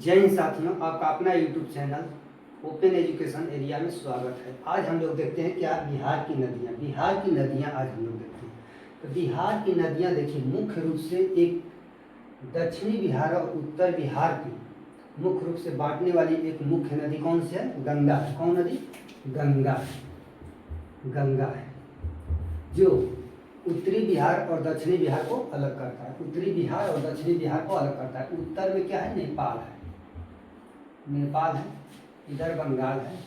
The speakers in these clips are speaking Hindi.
जय हिंद साथियों, आपका अपना YouTube channel open education area में स्वागत है। आज हम लोग देखते हैं क्या बिहार की नदियाँ आज हम लोग देखते हैं। तो बिहार की नदियाँ देखिए, मुख्य रूप से एक दक्षिणी बिहार और उत्तर बिहार की मुख्य रूप से बांटने वाली एक मुख्य नदी कौन सी है? गंगा है। कौन नदी? गंगा है। गंगा है जो उत्तरी बिहार और दक्षिणी बिहार को अलग करता है। उत्तरी बिहार और दक्षिणी बिहार को अलग करता है। उत्तर में क्या है? नेपाल है। नेपाल है, इधर बंगाल है,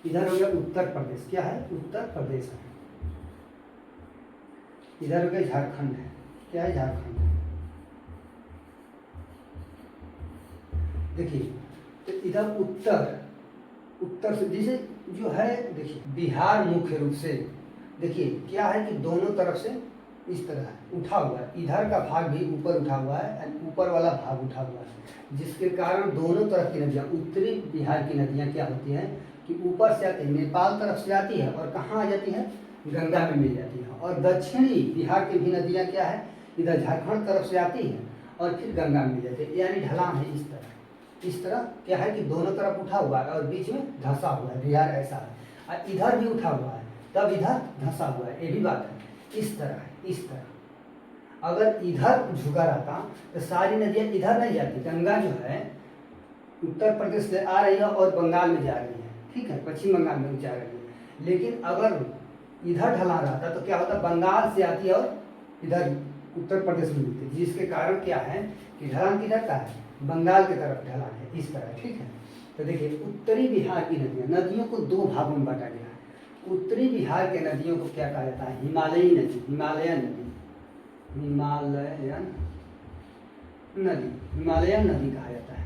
इधर हो गया उत्तर प्रदेश। क्या है? उत्तर प्रदेश है। इधर हो गया झारखंड है। क्या है? झारखंड है। देखिए, तो इधर उत्तर से जैसे जो है, देखिए बिहार मुख्य रूप से देखिए क्या है कि दोनों तरफ से इस तरह उठा हुआ है। इधर का भाग भी ऊपर उठा हुआ है, ऊपर वाला भाग उठा हुआ है, जिसके कारण दोनों तरफ की नदियाँ, उत्तरी बिहार की नदियाँ क्या होती हैं कि ऊपर से आती है, नेपाल तरफ से आती है और कहाँ आ जाती है? गंगा में मिल जाती है। और दक्षिणी बिहार की भी नदियाँ क्या है? इधर झारखंड तरफ से आती है और फिर गंगा में मिल जाती है। यानी ढलान है इस तरह क्या है कि दोनों तरफ उठा हुआ है और बीच में धंसा हुआ है। बिहार ऐसा है, और इधर भी उठा हुआ है तब इधर धंसा हुआ है। ये भी बात है। इस तरह अगर इधर झुका रहता तो सारी नदियाँ इधर नहीं जाती। गंगा जो है उत्तर प्रदेश से आ रही है और बंगाल में जा रही है, ठीक है, पश्चिम बंगाल में जा रही है। लेकिन अगर इधर ढलान रहता तो क्या होता? बंगाल से आती है और इधर उत्तर प्रदेश में मिलती, जिसके कारण क्या है कि ढलान किधर का है? बंगाल की तरफ ढलान है। इस तरह, ठीक है। तो देखिए, उत्तरी बिहार की नदियों को दो भागों में बांटा गया है। उत्तरी बिहार के नदियों को क्या कहा जाता है? हिमालयी नदी, हिमालयन नदी कहा जाता है।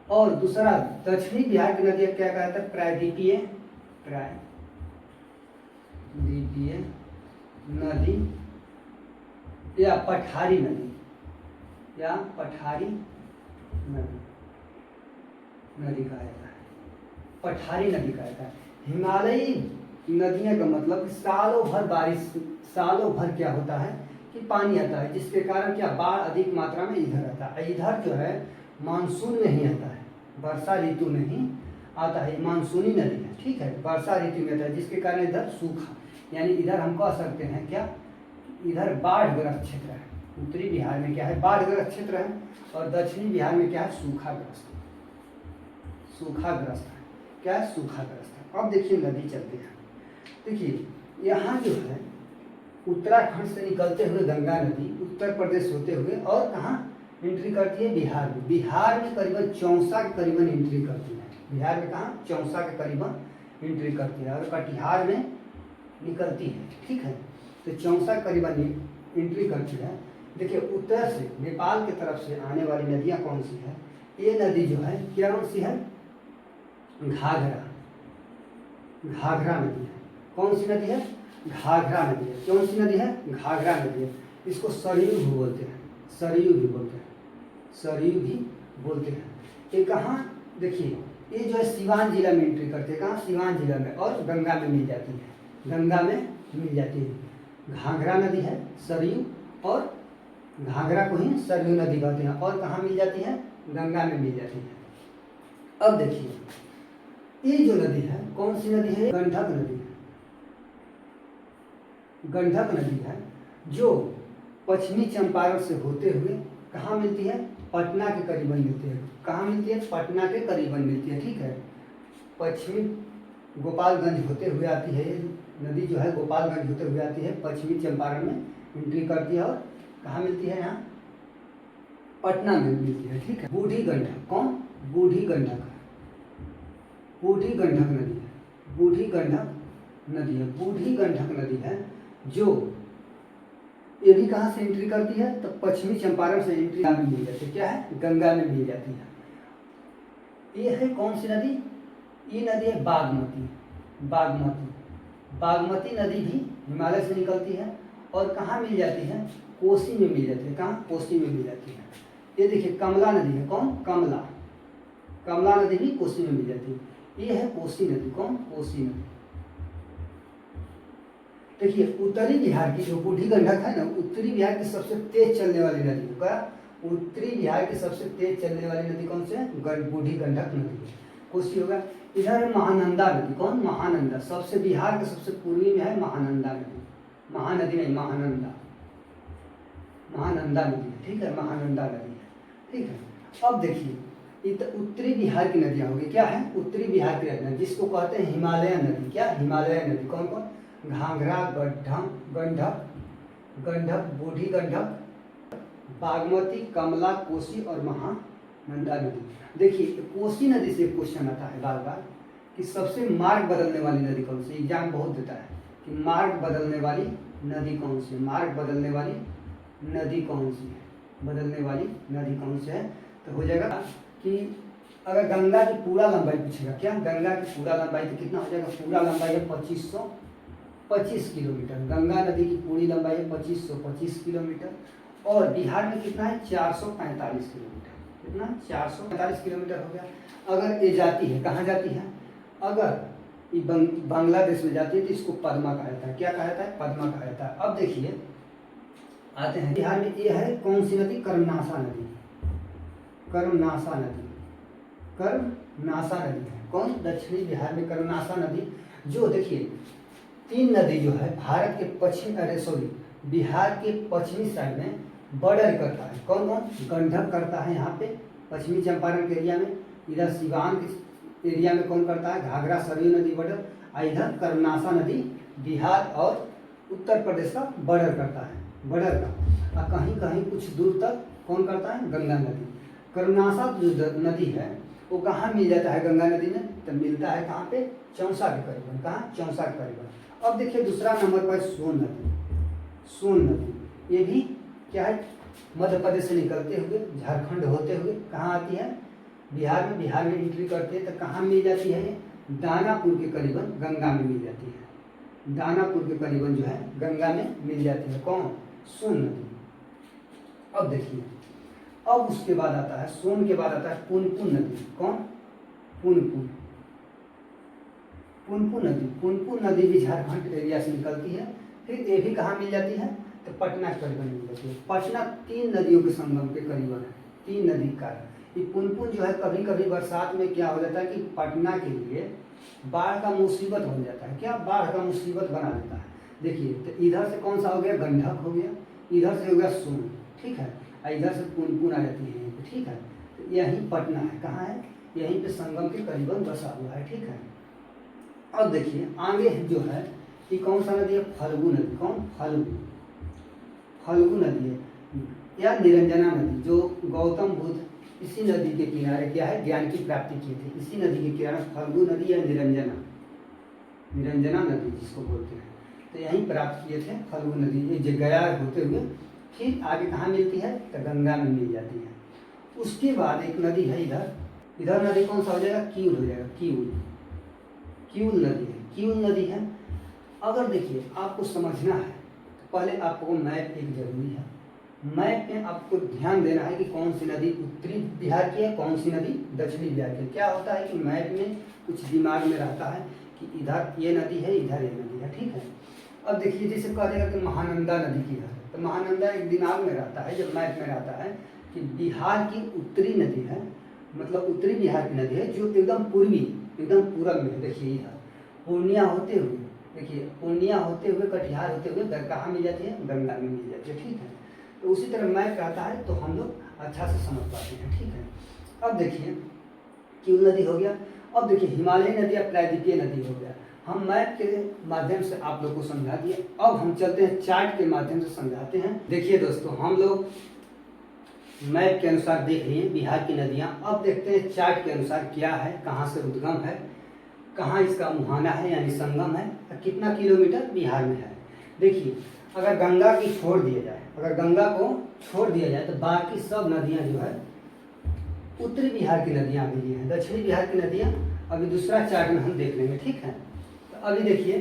और दूसरा दक्षिणी बिहार की नदी क्या कहा जाता है? प्रायद्वीपीय नदी या पठारी नदी कहा जाता है। पठारी नदी कहा जाता है। हिमालयी नदियाँ का मतलब सालों भर बारिश, सालों भर क्या होता है कि पानी आता है, जिसके कारण क्या बाढ़ अधिक मात्रा में इधर आता है। इधर जो है मानसून में ही आता है, वर्षा ऋतु में ही आता है। मानसूनी नदी है, ठीक है, वर्षा ऋतु में आता है, जिसके कारण इधर सूखा, यानी इधर हम कह सकते हैं क्या, इधर बाढ़ग्रस्त क्षेत्र है। उत्तरी बिहार में क्या है? बाढ़ग्रस्त क्षेत्र है और दक्षिणी बिहार में क्या है? सूखाग्रस्त है। क्या है? सूखाग्रस्त है। अब देखिए नदी चलते हैं। देखिए यहाँ जो है उत्तराखंड से निकलते हुए गंगा नदी उत्तर प्रदेश होते हुए और कहाँ एंट्री करती है? बिहार में। बिहार में करीबन चौसा के करीबन एंट्री करती है। बिहार में कहाँ? चौसा के करीबन एंट्री करती है और कटिहार में निकलती है, ठीक है। तो चौसा करीबन एंट्री करती है। देखिए, उत्तर से नेपाल की तरफ से आने वाली नदियाँ कौन सी है? ये नदी जो है क्या कौन सी है? घाघरा नदी है। कौन सी नदी है? घाघरा नदी है। कौन सी नदी है? घाघरा नदी है। इसको सरयू भी बोलते हैं। ये कहाँ? देखिए, ये जो है सिवान जिला में एंट्री करते हैं। कहाँ? सिवान जिला में, और गंगा में मिल जाती है। घाघरा नदी है, सरयू, और घाघरा को ही सरयू नदी कहते हैं। और कहाँ मिल जाती है? गंगा में मिल जाती है। अब देखिए, ये जो नदी है कौन सी नदी है? गंडक नदी है, जो पश्चिमी चंपारण से होते हुए कहाँ मिलती है? पटना के करीबन मिलती है। कहाँ मिलती है? पटना के करीबन मिलती है, ठीक है। पश्चिमी गोपालगंज होते हुए आती है। नदी जो है गोपालगंज होते हुए आती है, पश्चिमी चंपारण में एंट्री करती है और कहाँ मिलती है? यहाँ पटना में मिलती है, ठीक है। बूढ़ी गंडक। कौन? बूढ़ी गंडक नदी है। बूढ़ी गंडक नदी है जो ये भी कहाँ से एंट्री करती है? तो पश्चिमी चंपारण से एंट्री में मिल जाती है। क्या है? गंगा में मिल जाती है। ये है कौन सी नदी? ये नदी है बागमती नदी भी हिमालय से निकलती है और कहाँ मिल जाती है? कोसी में मिल जाती है। कहाँ? कोसी में मिल जाती है। ये देखिए कमला नदी है। कौन? कमला नदी भी कोसी में मिल जाती है। ये है कोसी नदी। कौन? कोसी नदी। देखिए, उत्तरी बिहार की जो बूढ़ी गंडक है ना, उत्तरी बिहार की सबसे तेज चलने वाली नदी है। उत्तरी बिहार की सबसे तेज चलने वाली नदी कौन सी है? बूढ़ी गंडक नदी है। कोसी होगा। इधर है महानंदा नदी। कौन? महानंदा। सबसे बिहार के सबसे पूर्वी में है महानंदा नदी। महानदी नहीं, महानंदा, महानंदा नदी है, ठीक है, महानंदा नदी है, ठीक है। अब देखिए उत्तरी बिहार की नदियाँ होगी, क्या है? उत्तरी बिहार की नदियाँ, जिसको कहते हैं हिमालयन नदी। क्या? हिमालयन नदी। कौन कौन? घाघरा, गंडक, बूढ़ी गंडक, बागमती, कमला, कोसी और महानंदा नदी। देखिए कोसी नदी से क्वेश्चन आता है बार बार कि सबसे मार्ग बदलने वाली नदी कौन सी? एग्जाम बहुत देता है कि मार्ग बदलने वाली नदी कौन सी है, मार्ग बदलने वाली नदी कौन सी है, बदलने वाली नदी कौन सी है? तो हो जाएगा कि अगर गंगा की पूरा लंबाई पूछेगा, क्या गंगा की पूरा लंबाई, तो कितना हो जाएगा? पूरा लंबाई है 2525 किलोमीटर। गंगा नदी की पूरी लंबाई है 2525 किलोमीटर। और बिहार में कितना है? 445 किलोमीटर। कितना? 445 किलोमीटर हो गया। अगर ये जाती है, कहाँ जाती है? अगर ये बांग्लादेश में जाती है तो इसको पद्मा कहा जाता है। क्या कहा जाता है? पद्मा कहा जाता है। अब देखिए आते हैं बिहार में, ये है कौन सी नदी? कर्मनाशा नदी। कर्मनाशा नदी, कर्मनाशा नदी है। कौन? दक्षिणी बिहार में कर्मनाशा नदी। जो देखिए 3 नदी जो है भारत के बिहार के पश्चिमी साइड में बॉर्डर करता है। कौन कौन? गंडक करता है यहाँ पे पश्चिमी चंपारण के एरिया में। इधर सिवान के एरिया में कौन करता है? घाघरा सरयू नदी बॉर्डर। और इधर कर्मनाशा नदी बिहार और उत्तर प्रदेश का बॉर्डर करता है, बॉर्डर का। और कहीं कहीं कुछ दूर तक कौन करता है? गंगा नदी। कर्मनाशा जो नदी है वो कहाँ मिल जाता है? गंगा नदी में। तो मिलता है कहाँ पे? चौसा के करीबन। कहाँ? चौसा के करीबन। अब देखिए दूसरा नंबर पर सोन नदी। सोन नदी ये भी क्या है? मध्य प्रदेश से निकलते हुए झारखंड होते हुए कहाँ आती है? बिहार में। बिहार में एंट्री करती है तो कहाँ मिल जाती है? दानापुर के करीबन गंगा में मिल जाती है। दानापुर के करीबन जो है गंगा में मिल जाती है। कौन? सोन नदी। अब देखिए अब उसके बाद आता है, सोन के बाद आता है पुनपुन नदी। कौन? पुनपुन, पुनपुन नदी। पुनपुन नदी भी झारखंड एरिया से निकलती है। फिर ये भी कहाँ मिल जाती है? तो पटना के करीबन मिल जाती है। पटना 3 नदियों के संगम के करीबन है, 3 नदी का है। ये पुनपुन जो है कभी कभी बरसात में क्या हो जाता है कि पटना के लिए बाढ़ का मुसीबत बन जाता है। क्या? बाढ़ का मुसीबत बना देता है। देखिए तो इधर से कौन सा हो गया? गंडक हो गया, इधर से हो गया सोन, ठीक है, और इधर से पुनपुन आ जाती है यहीं पे, ठीक है। तो यहीं पटना है, कहाँ है? यहीं पे संगम के करीबन बसा हुआ है, ठीक है। अब देखिए आगे जो है ये कौन सा नदी है? फल्गु नदी। कौन? फल्गु, फल्गु नदी है या निरंजना नदी। जो गौतम बुद्ध इसी नदी के किनारे क्या है? ज्ञान की प्राप्ति की थी। इसी नदी के किनारे फल्गु नदी या निरंजना, निरंजना नदी जिसको बोलते हैं, तो यहीं प्राप्त किए थे फल्गु नदी। ये गया होते हुए फिर आगे कहाँ मिलती है? तो गंगा में मिल जाती है। उसके बाद एक नदी है इधर, इधर नदी कौन सा हो जाएगा? किऊल हो जाएगा। किऊल, किऊल नदी है, किऊल नदी है। अगर देखिए आपको समझना है तो पहले आपको मैप एक जरूरी है। मैप में आपको ध्यान देना है कि कौन सी नदी उत्तरी बिहार की है, कौन सी नदी दक्षिणी बिहार की है। क्या होता है कि मैप में कुछ दिमाग में रहता है कि इधर ये नदी है, इधर ये नदी है, ठीक है। अब देखिए जैसे कह देगा कि महानंदा नदी की है, तो महानंदा एक दिमाग में रहता है, जब मैप में रहता है कि बिहार की उत्तरी नदी है, मतलब उत्तरी बिहार की नदी है जो एकदम पूर्वी, एकदम पूरब में। देखिए इधर पूर्णिया होते हुए, देखिए पूर्णिया होते हुए कटिहार होते हुए कहाँ मिल जाती है? गंगा में मिल जाती है, ठीक है। तो उसी तरह मैप रहता है तो हम लोग अच्छा से समझ पाते हैं, ठीक है। अब देखिए किऊल नदी हो गया। अब देखिए हिमालयी नदी या प्रायद्वीपीय नदी हो गया। हम मैप के माध्यम से आप लोग को समझा दिए। अब हम चलते हैं चार्ट के माध्यम से समझाते हैं। देखिए दोस्तों हम लोग मैप के अनुसार देख लिए बिहार की नदियाँ। अब देखते हैं चार्ट के अनुसार क्या है, कहाँ से उद्गम है, कहाँ इसका मुहाना है यानी संगम है, कितना किलोमीटर बिहार में है। देखिए अगर गंगा की छोड़ दिया जाए, अगर गंगा को छोड़ दिया जाए तो बाकी सब नदियाँ जो है उत्तरी बिहार की नदियाँ अभी हैं, दक्षिणी बिहार की नदियाँ अभी दूसरा चार्ट में हम देख लेंगे, ठीक है। तो अभी देखिए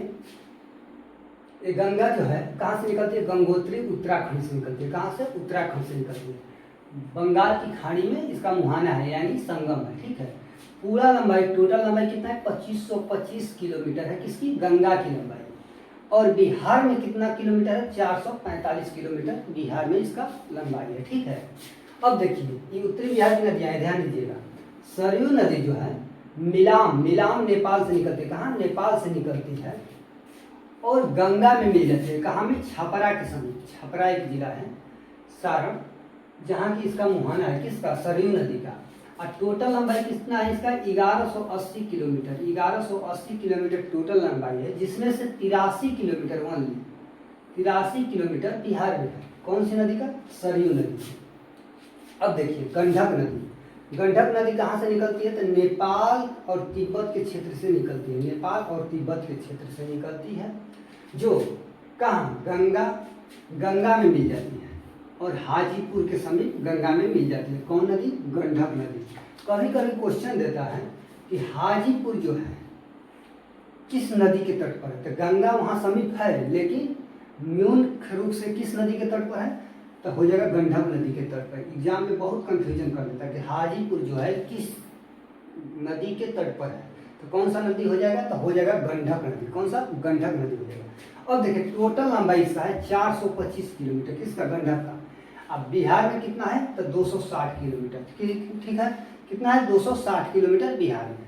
ये गंगा जो है कहाँ से निकलती है? गंगोत्री उत्तराखंड से निकलती है। कहाँ से? उत्तराखंड से निकलती है। बंगाल की खाड़ी में इसका मुहाना है यानी संगम है, ठीक है। पूरा लंबाई, टोटल लंबाई कितना है? 2525 किलोमीटर है। किसकी? गंगा की लंबाई। और बिहार में कितना किलोमीटर है? 445 किलोमीटर बिहार में इसका लंबाई है, ठीक है। अब देखिए ये उत्तरी बिहार की नदियाँ हैं, ध्यान दीजिएगा। सरयू नदी जो है मिलाम नेपाल से निकलती है, कहाँ? नेपाल से निकलती है और गंगा में मिल जाती है, कहाँ में? छपरा के समीप। छपरा एक जिला है सारण, जहाँ की इसका मुहाना है, किसका? सरयू नदी का। और टोटल लंबाई कितना है इसका? 1180 किलोमीटर। 1180 किलोमीटर टोटल लंबाई है, जिसमें से 83 किलोमीटर ओनली 83 किलोमीटर बिहार में है। कौन सी नदी का? सरयू नदी। अब देखिए गंडक नदी। गंडक नदी कहाँ से निकलती है? तो नेपाल और तिब्बत के क्षेत्र से निकलती है। नेपाल और तिब्बत के क्षेत्र से निकलती है, जो कहाँ? गंगा में मिल जाती है और हाजीपुर के समीप गंगा में मिल जाती है। कौन नदी? गंडक नदी। कभी कभी क्वेश्चन देता है कि हाजीपुर जो है किस नदी के तट पर है? तो गंगा वहाँ समीप है, लेकिन मुख्य रूप से किस नदी के तट पर है? तो हो जाएगा गंडक नदी के तट पर। एग्जाम में बहुत कंफ्यूजन कर देता है कि हाजीपुर जो है किस नदी के तट पर है, तो कौन सा नदी हो जाएगा? तो हो जाएगा गंडक नदी। कौन सा? गंडक नदी हो जाएगा। अब देखिए टोटल लंबाई इसका है 425 किलोमीटर, किसका? गंडक का। अब बिहार में कितना है? तो 260 किलोमीटर। ठीक है, कितना है? 260 किलोमीटर बिहार में।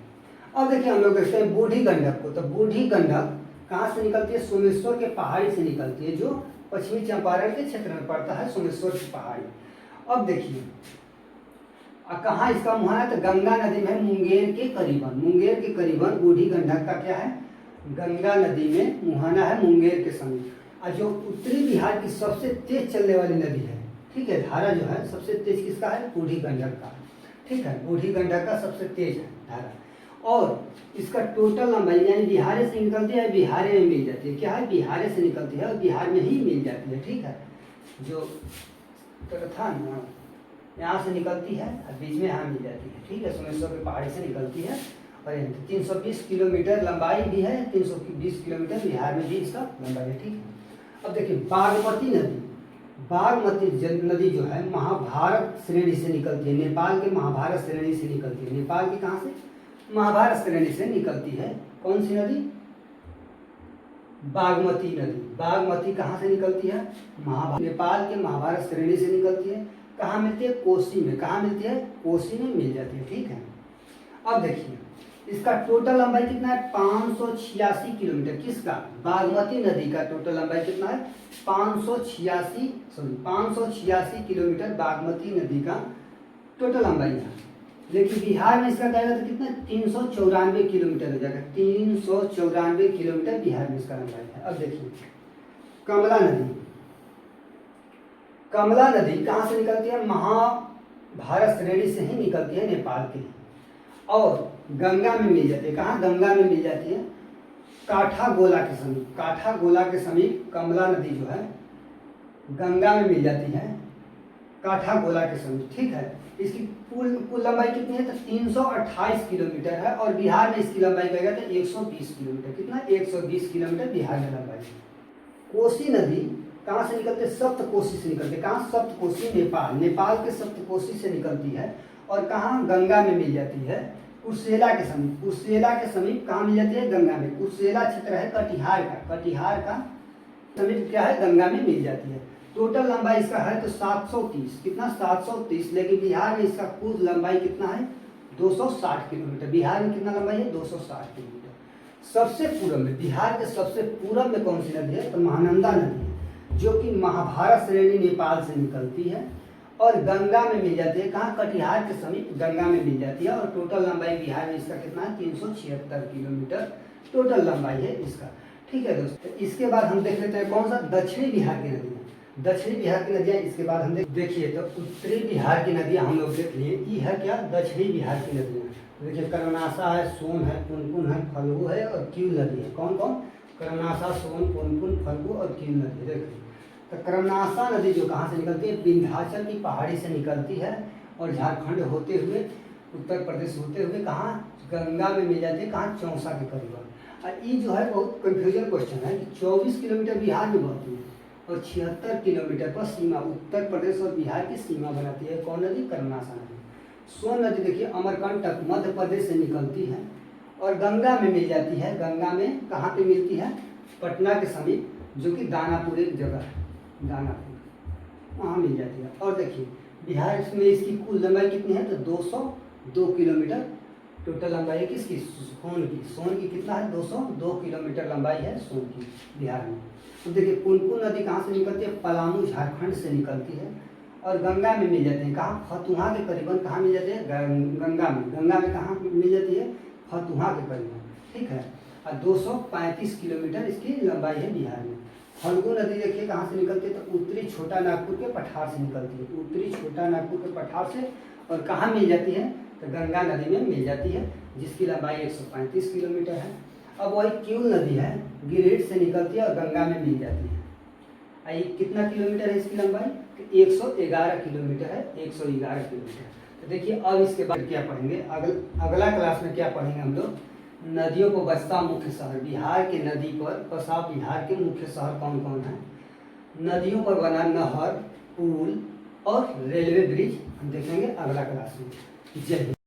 अब देखिए हम लोग देखते हैं बूढ़ी गंडक को। तो बूढ़ी गंडक कहाँ से निकलती है? सोमेश्वर के पहाड़ी से निकलती है, जो पश्चिमी चंपारण के क्षेत्र में पड़ता है, सोमेश्वर की पहाड़ी। अब देखिए कहाँ इसका मुहाना? तो गंगा नदी में मुंगेर के करीबन बूढ़ी गंडक का क्या है? गंगा नदी में मुहाना है, मुंगेर के समीप। और जो उत्तरी बिहार की सबसे तेज चलने वाली नदी है, ठीक है, धारा जो है सबसे तेज किसका है? बूढ़ी गंडक का। ठीक है, बूढ़ी गंडक का सबसे तेज है धारा। और इसका टोटल लंबाई यानी बिहार से निकलती है, बिहार में मिल जाती है। क्या है? बिहार से निकलती है और बिहार में ही मिल जाती है। ठीक है, जो था ना, यहाँ से निकलती है और बीच में यहाँ मिल जाती है। ठीक है, सोमेश्वर की पहाड़ी से निकलती है और 320 किलोमीटर लंबाई भी है, 320 किलोमीटर बिहार में भी इसका लंबाई है। ठीक है, अब देखिए बागमती नदी जो है महाभारत श्रेणी से निकलती है, नेपाल के महाभारत श्रेणी से निकलती है। नेपाल की कहाँ से? महाभारत श्रेणी से निकलती है। कौन सी नदी? बागमती नदी। बागमती कहाँ से निकलती है? नेपाल के महाभारत श्रेणी से निकलती है। कहाँ मिलती है? कोसी में। कहाँ मिलती है? कोसी में मिल जाती है। ठीक है, अब देखिए इसका टोटल लंबाई कितना है? 586 किलोमीटर। किसका? बागमती नदी का टोटल लंबाई कितना है? 586 किलोमीटर बागमती नदी का टोटल लंबाई है। लेकिन बिहार में इसका जाएगा तो कितना? 394 किलोमीटर हो जाएगा। 394 किलोमीटर बिहार में इसका लंबाई है। अब देखिए कमला नदी कहाँ से निकलती है? महाभारत श्रेणी से ही निकलती है, नेपाल की। और गंगा में मिल जाती है। कहाँ? गंगा में मिल जाती है, काठागोला के समीप कमला नदी जो है गंगा में मिल जाती है, काठागोला के समीप। ठीक है, इसकी कुल लंबाई कितनी है? तो 328 किलोमीटर है और बिहार में इसकी लंबाई कहेगा तो 120 किलोमीटर। कितना? 120 किलोमीटर बिहार में लंबाई है। कोसी नदी कहाँ से निकलते? सप्तकोशी से निकलते। कहाँ? सप्तकोशी, नेपाल के सप्तकोशी से निकलती है और कहाँ? गंगा में मिल जाती है, कुर्सेला के समीप। कहाँ मिल जाती है? गंगा में। कुर्सेला क्षेत्र है कटिहार का समीप क्या है? गंगा में मिल जाती है। टोटल लंबाई इसका है तो 730। कितना? 730। लेकिन बिहार में इसका कुल लंबाई कितना है? 260 किलोमीटर। बिहार में कितना लंबाई है? 260 किलोमीटर। सबसे पूर्व में, बिहार के सबसे पूर्व में कौन सी नदी है? तो महानंदा नदी है, जो कि महाभारत श्रेणी नेपाल से निकलती है और गंगा में मिल जाती है। कहाँ? कटिहार के समीप गंगा में मिल जाती है। और टोटल लंबाई बिहार में इसका कितना है? 376 किलोमीटर टोटल लंबाई है इसका। ठीक है दोस्तों, इसके बाद हम देख लेते हैं कौन सा? दक्षिणी बिहार की नदियाँ। दक्षिणी बिहार की नदियाँ इसके बाद हम देखिए तो उत्तरी बिहार की नदियाँ हम लोग देख लिए। ये है क्या? दक्षिणी बिहार की नदियाँ। देखिए कर्मनाशा है, सोन है, पुनपुन है, फल्गु है और कील नदी है। कौन कौन? कर्मनाशा, सोन, पुनपुन, फल्गु और कील नदी। देखिए तो कर्मनाशा नदी जो कहाँ से निकलती है? विंध्याचल की पहाड़ी से निकलती है और झारखंड होते हुए, उत्तर प्रदेश होते हुए कहाँ? गंगा में मिल जाती है। कहाँ? चौसा के करीब। और ये जो है बहुत कंफ्यूजन क्वेश्चन है कि 24 किलोमीटर बिहार में बहती है और 76 किलोमीटर पर सीमा, उत्तर प्रदेश और बिहार की सीमा बनाती है। कौन नदी? कर्मनाशा नदी। सोन नदी देखिए अमरकंटक मध्य प्रदेश से निकलती है और गंगा में मिल जाती है। गंगा में कहाँ पे मिलती है? पटना के समीप, जो कि दानापुर एक जगह है, दानापुर, वहाँ मिल जाती है। और देखिए बिहार में इसकी कुल लंबाई कितनी है, तो 202 किलोमीटर टोटल लंबाई है किसकी, सोन की। सोन की कितना है, 202 किलोमीटर लंबाई है सोन की बिहार में। तो देखिए पुनपुन नदी कहाँ से निकलती है, पलामू झारखंड से निकलती है और गंगा में मिल जाते हैं। कहाँ, फतुहा के करीबन कहाँ मिल जाते हैं, गंगा में। गंगा में कहाँ मिल जाती है, फतुहा के करीबन, ठीक है। और 235 किलोमीटर इसकी लंबाई है बिहार में। फल्गु नदी देखिए कहाँ से निकलती है, तो उत्तरी छोटा नागपुर के पठार से निकलती है, उत्तरी छोटा नागपुर के पठार से। और कहाँ मिल जाती है, तो गंगा नदी में मिल जाती है, जिसकी लंबाई 135 किलोमीटर है। अब वही क्यूल नदी है, गिरिडीह से निकलती है और गंगा में मिल जाती है। ये कितना किलोमीटर है इसकी लंबाई, तो 111 किलोमीटर है, 111 किलोमीटर। तो देखिए अब इसके बाद क्या पढ़ेंगे, अगला क्लास में क्या पढ़ेंगे हम लोग, नदियों को बसता मुख्य शहर। बिहार के नदी पर बसा बिहार के मुख्य शहर कौन कौन है, नदियों पर बना नहर, पुल और रेलवे ब्रिज हम देखेंगे अगला क्लास में। जय हिंद।